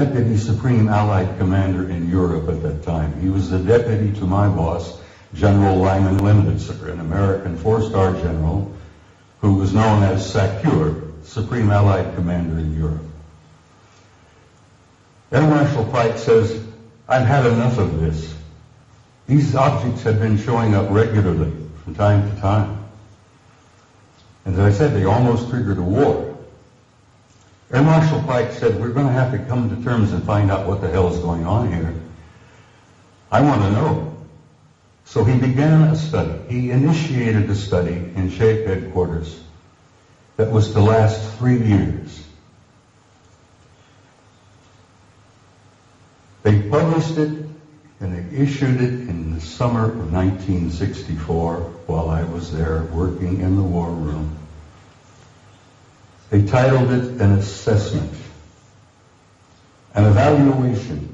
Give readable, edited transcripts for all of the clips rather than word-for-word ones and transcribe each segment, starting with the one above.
Deputy Supreme Allied Commander in Europe at that time. He was the deputy to my boss, General Lyman Lemnitzer, an American four-star general who was known as SACEUR, Supreme Allied Commander in Europe. Air Marshal Pike says, "I've had enough of this. These objects have been showing up regularly from time to time. And as I said, they almost triggered a war." Air Marshal Pike said, "We're going to have to come to terms and find out what the hell is going on here. I want to know." So he began a study. He initiated a study in SHAPE headquarters that was to last 3 years. They published it and they issued it in the summer of 1964 while I was there working in the war room. They titled it an assessment, an evaluation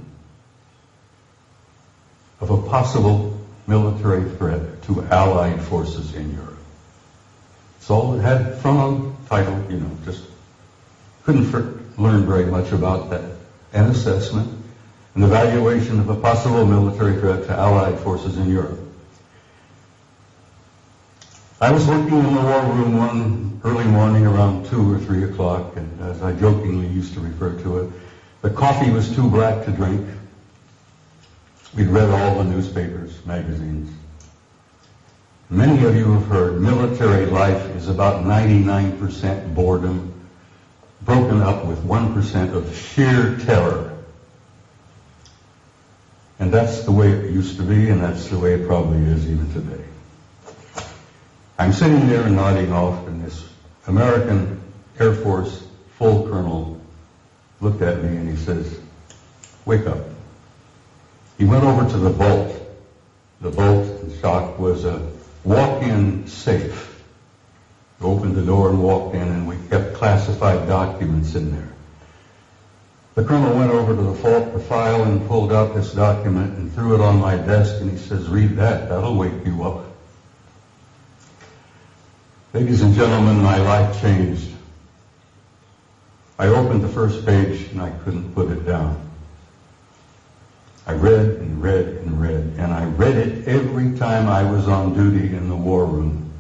of a possible military threat to Allied forces in Europe. That's all it had from a title, just couldn't learn very much about that. An assessment, an evaluation of a possible military threat to Allied forces in Europe. I was working in the war room one early morning around 2 or 3 o'clock, and as I jokingly used to refer to it, the coffee was too black to drink. We'd read all the newspapers, magazines. Many of you have heard military life is about 99% boredom, broken up with 1% of sheer terror. And that's the way it used to be, and that's the way it probably is even today. I'm sitting there nodding off, and this American Air Force full colonel looked at me and he says, "Wake up." He went over to the vault. The vault, in shock, was a walk-in safe. He opened the door and walked in, and we kept classified documents in there. The colonel went over to the file and pulled out this document and threw it on my desk, and he says, "Read that. That'll wake you up." Ladies and gentlemen, my life changed. I opened the first page and I couldn't put it down. I read and read and read, and I read it every time I was on duty in the war room.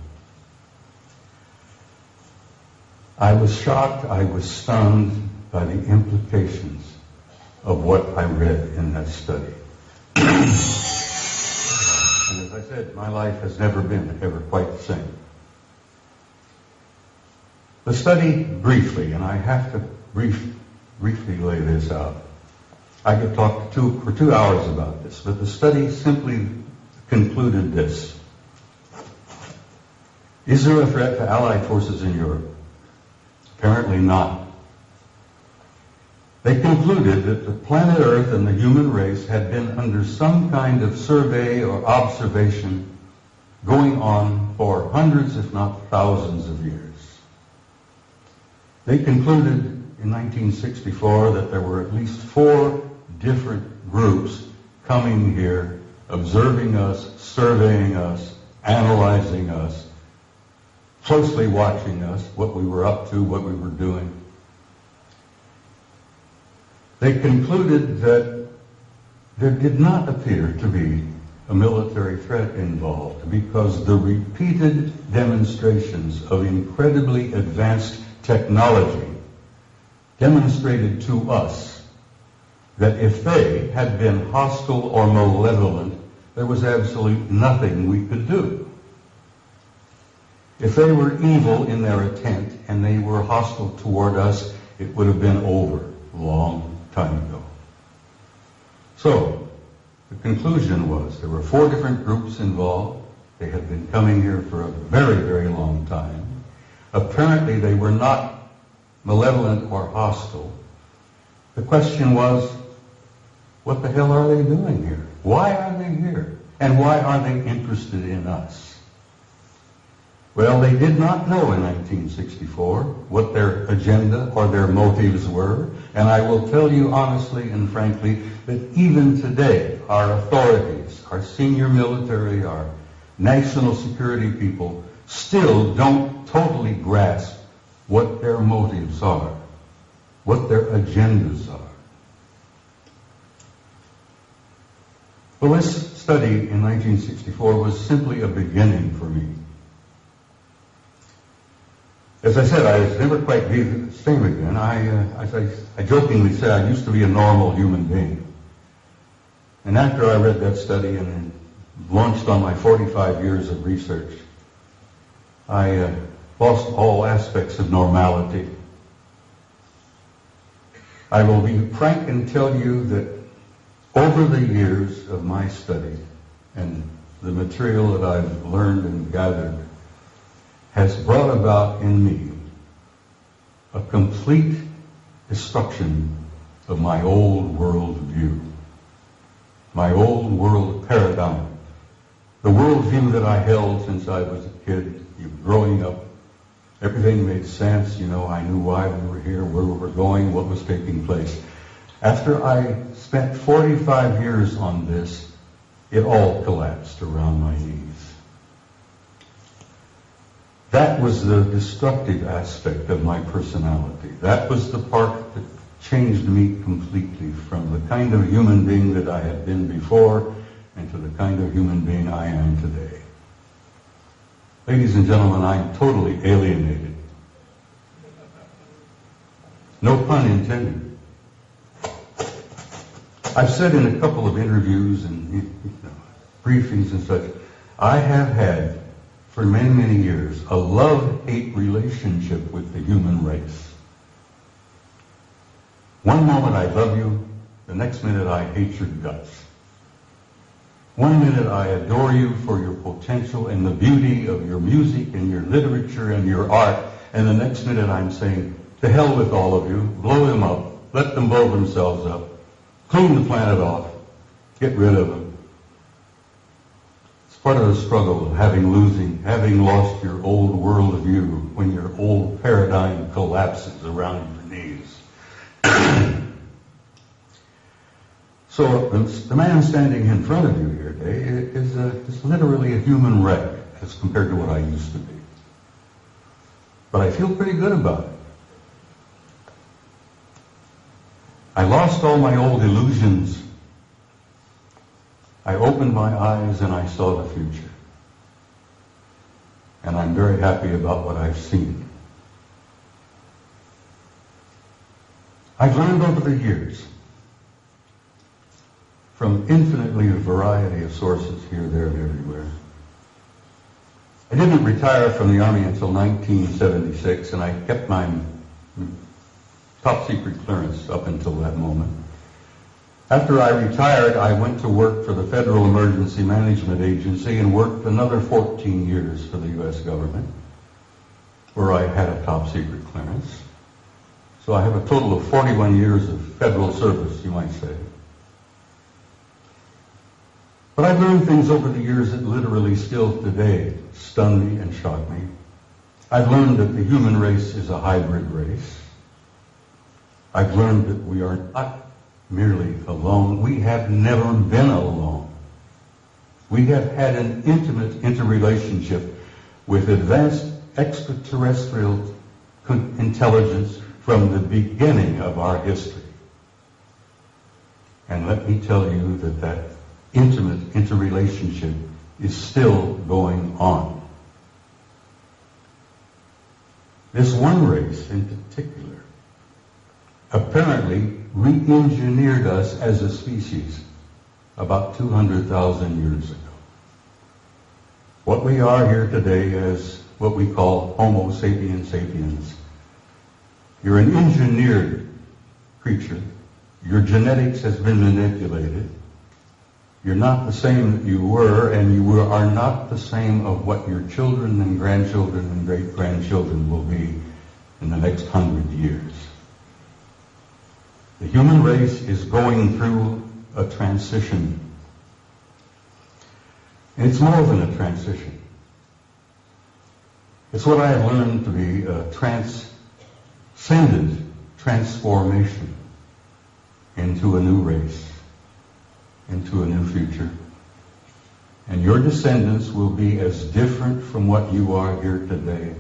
I was shocked, I was stunned by the implications of what I read in that study. And as I said, my life has never been ever quite the same. The study, briefly, and I have to briefly lay this out. I could talk for 2 hours about this, but the study simply concluded this. Is there a threat to Allied forces in Europe? Apparently not. They concluded that the planet Earth and the human race had been under some kind of survey or observation going on for hundreds, if not thousands of years. They concluded in 1964 that there were at least 4 different groups coming here, observing us, surveying us, analyzing us, closely watching us, what we were up to, what we were doing. They concluded that there did not appear to be a military threat involved because the repeated demonstrations of incredibly advanced technology demonstrated to us that if they had been hostile or malevolent, there was absolutely nothing we could do. If they were evil in their intent and they were hostile toward us, it would have been over a long time ago. So, the conclusion was there were 4 different groups involved. They had been coming here for a very, very long time. Apparently they were not malevolent or hostile. The question was, what the hell are they doing here? Why are they here? And why are they interested in us? Well, they did not know in 1964 what their agenda or their motives were, and I will tell you honestly and frankly that even today, our authorities, our senior military, our national security people still don't totally grasp what their motives are, what their agendas are. So this study in 1964 was simply a beginning for me. As I said, I was never quite the same again. I jokingly say I used to be a normal human being. And after I read that study and launched on my 45 years of research, I lost all aspects of normality. I will be frank and tell you that over the years of my study and the material that I've learned and gathered has brought about in me a complete destruction of my old world view, my old world paradigm, the world view that I held since I was a kid, growing up. Everything made sense, I knew why we were here, where we were going, what was taking place. After I spent 45 years on this, it all collapsed around my knees. That was the destructive aspect of my personality. That was the part that changed me completely from the kind of human being that I had been before and to the kind of human being I am today. Ladies and gentlemen, I'm totally alienated. No pun intended. I've said in a couple of interviews and briefings and such, I have had for many, many years a love-hate relationship with the human race. One moment I love you, the next minute I hate your guts. One minute I adore you for your potential and the beauty of your music and your literature and your art, and the next minute I'm saying, to hell with all of you, blow them up, let them blow themselves up, clean the planet off, get rid of them. It's part of the struggle of having lost your old world view when your old paradigm collapses around your knees. So the man standing in front of you here today is literally a human wreck as compared to what I used to be. But I feel pretty good about it. I lost all my old illusions. I opened my eyes and I saw the future. And I'm very happy about what I've seen. I've learned over the years from infinitely a variety of sources here, there, and everywhere. I didn't retire from the Army until 1976, and I kept my top secret clearance up until that moment. After I retired, I went to work for the Federal Emergency Management Agency and worked another 14 years for the U.S. government, where I had a top secret clearance. So I have a total of 41 years of federal service, you might say. But I've learned things over the years that literally still today stun me and shock me. I've learned that the human race is a hybrid race. I've learned that we are not merely alone. We have never been alone. We have had an intimate interrelationship with advanced extraterrestrial intelligence from the beginning of our history. And let me tell you that intimate interrelationship is still going on. This one race in particular apparently re-engineered us as a species about 200,000 years ago. What we are here today is what we call Homo sapiens sapiens. You're an engineered creature. Your genetics has been manipulated. You're not the same that you were, and you are not the same of what your children and grandchildren and great-grandchildren will be in the next 100 years. The human race is going through a transition. And it's more than a transition. It's what I have learned to be a transcendent transformation into a new race, into a new future. And your descendants will be as different from what you are here today